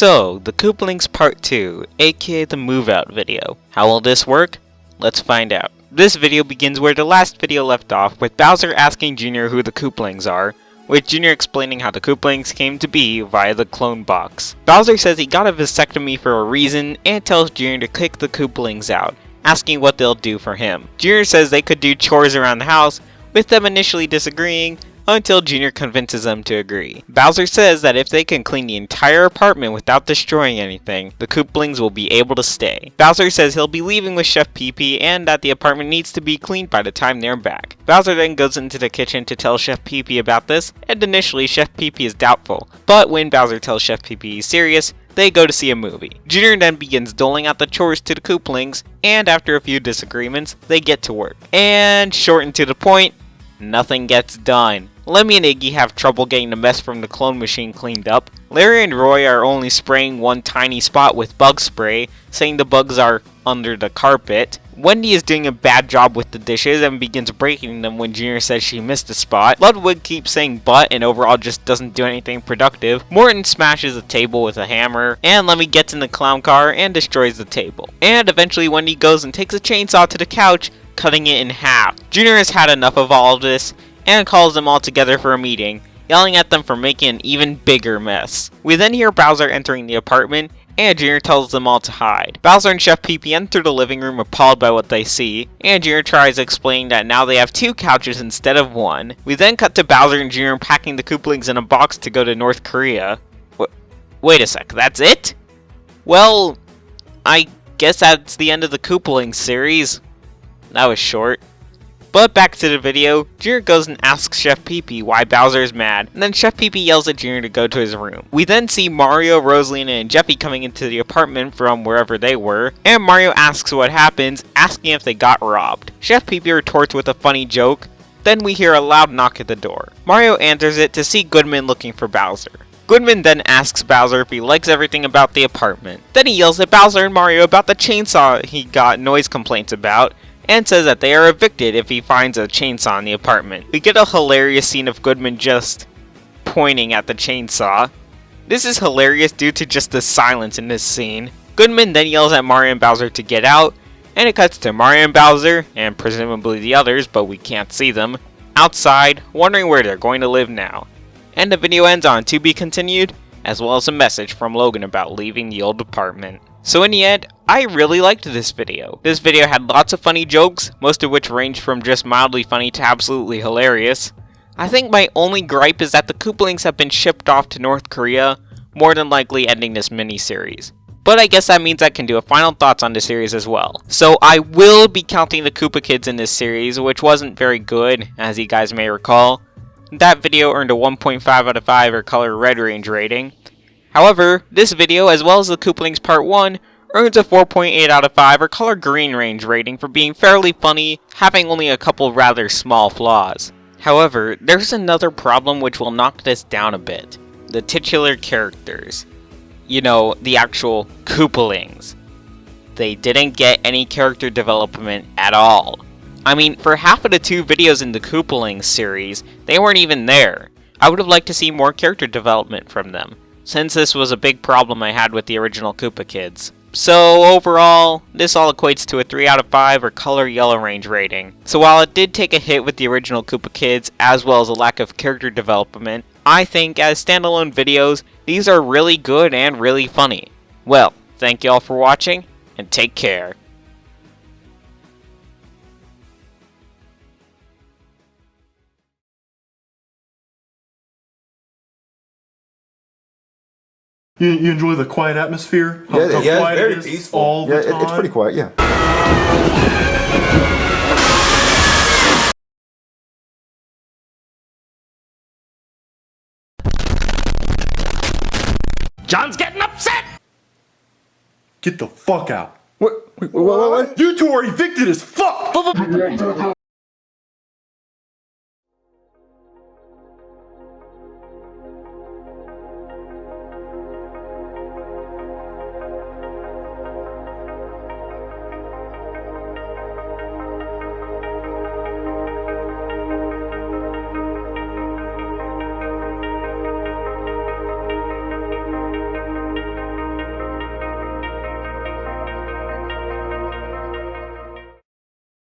So, the Koopalings Part 2, aka the move out video. How will this work? Let's find out. This video begins where the last video left off, with Bowser asking Junior who the Koopalings are, with Junior explaining how the Koopalings came to be via the clone box. Bowser says he got a vasectomy for a reason and tells Junior to kick the Koopalings out, asking what they'll do for him. Junior says they could do chores around the house, with them initially disagreeing, until Junior convinces them to agree. Bowser says that if they can clean the entire apartment without destroying anything, the Koopalings will be able to stay. Bowser says he'll be leaving with Chef Pee-Pee and that the apartment needs to be cleaned by the time they're back. Bowser then goes into the kitchen to tell Chef Pee-Pee about this, and initially Chef Pee-Pee is doubtful. But when Bowser tells Chef Pee-Pee he's serious, they go to see a movie. Junior then begins doling out the chores to the Koopalings, and after a few disagreements, they get to work. And short and to the point, nothing gets done. Lemmy and Iggy have trouble getting the mess from the clone machine cleaned up. Larry and Roy are only spraying one tiny spot with bug spray, saying the bugs are under the carpet. Wendy is doing a bad job with the dishes and begins breaking them when Junior says she missed a spot. Ludwig keeps saying but and overall just doesn't do anything productive. Morton smashes a table with a hammer, and Lemmy gets in the clown car and destroys the table. And eventually Wendy goes and takes a chainsaw to the couch, cutting it in half. Junior has had enough of all of this and calls them all together for a meeting, yelling at them for making an even bigger mess. We then hear Bowser entering the apartment, and Junior tells them all to hide. Bowser and Chef Pee-Pee enter the living room appalled by what they see, and Junior tries explaining that now they have 2 couches instead of 1. We then cut to Bowser and Junior packing the Koopalings in a box to go to North Korea. Wait a sec, that's it? Well, I guess that's the end of the Koopalings series. That was short. But back to the video, Junior goes and asks Chef Pee-Pee why Bowser is mad, and then Chef Pee-Pee yells at Junior to go to his room. We then see Mario, Rosalina, and Jeffy coming into the apartment from wherever they were, and Mario asks what happens, asking if they got robbed. Chef Pee-Pee retorts with a funny joke, then we hear a loud knock at the door. Mario answers it to see Goodman looking for Bowser. Goodman then asks Bowser if he likes everything about the apartment. Then he yells at Bowser and Mario about the chainsaw he got noise complaints about, and says that they are evicted if he finds a chainsaw in the apartment. We get a hilarious scene of Goodman just pointing at the chainsaw. This is hilarious due to just the silence in this scene. Goodman then yells at Mario and Bowser to get out, and it cuts to Mario and Bowser, and presumably the others, but we can't see them, outside, wondering where they're going to live now. And the video ends on to be continued, as well as a message from Logan about leaving the old apartment. So in the end, I really liked this video. This video had lots of funny jokes, most of which ranged from just mildly funny to absolutely hilarious. I think my only gripe is that the Koopalings have been shipped off to North Korea, more than likely ending this mini-series. But I guess that means I can do a final thoughts on the series as well. So I will be counting the Koopa Kids in this series, which wasn't very good, as you guys may recall. That video earned a 1.5 out of 5 or color red range rating. However, this video, as well as the Koopalings Part 1, earns a 4.8 out of 5 or color green range rating for being fairly funny, having only a couple rather small flaws. However, there's another problem which will knock this down a bit. The titular characters. You know, the actual Koopalings. They didn't get any character development at all. I mean, for half of the 2 videos in the Koopalings series, they weren't even there. I would have liked to see more character development from them, since this was a big problem I had with the original Koopa Kids. So overall, this all equates to a 3 out of 5 or color yellow range rating. So while it did take a hit with the original Koopa Kids, as well as a lack of character development, I think as standalone videos, these are really good and really funny. Well, thank you all for watching, and take care. You enjoy the quiet atmosphere? How quiet very it is peaceful. all the time? It's pretty quiet, yeah. John's getting upset! Get the fuck out. What? You two are evicted as fuck!